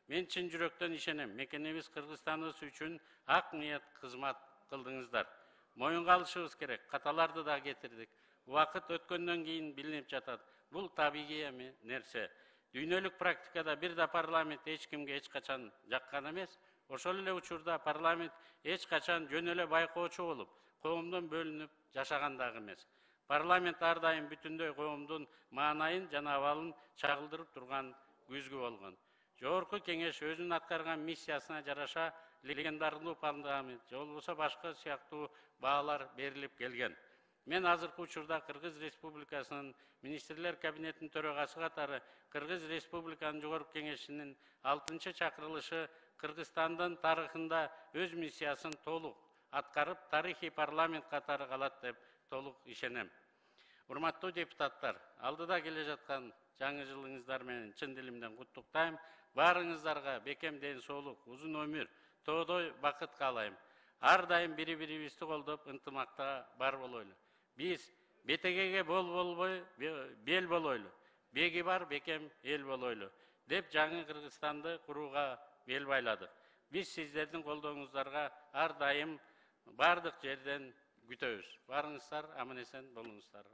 Мен чын жүрөктөн ишенем. Мекенебиз Кыргызстаныбыз үчүн ак ниет кызмат кылдыңыздар. Моюнга алышыбыз керек. Каталарды да кетирдик. Убакыт өткөндөн кийин билинип жатат. Бул табигый нерсе. Дүйнөлүк практикада бир да парламент эч кимге эч качан жаккан эмес. Ошол эле учурда парламент эч качан жөн эле байкоочу болуп, коомдон бөлүнүп жашаган дагы эмес. Парламент ар дайым бүтүндөй коомдун маанайын жана абалын чагылдырып турган күзгү болгон. Жогорку кеңеш өзүнүн аткарган миссиясына жараша легендардуу парламент же болбосо башка сыяктуу баалар берилип келген. Мен азыркы учурда Кыргыз Республикасынын министрлер кабинетинин төрагасы катары Кыргыз Республиканын Жогорку кеңешинин 6-чакырылышы Кыргызстандын тарыхында өз миссиясын толук аткарып, тарихи парламент катары калат деп толук ишенем. Урматтуу депутаттар, алдыда келе жаткан жаңы жылыңыздар менен чын дилимден куттуктайм. Баарыңыздарга бекем ден соолук, узун өмүр, тоодой бакыт каалайм. Ар дайым бири-бирибизди колдоп, ынтымакта бар болойлу. Биз бетегеге бел болойлу. Беги бар, бекем эл болойлу. Деп жаңы Кыргызстанды курууга бел байладык. Биз сиздердин колдооңуздарга ар дайым бардык жерден күтөбүз. Барыңыздар, аман-эсен болуңуздар.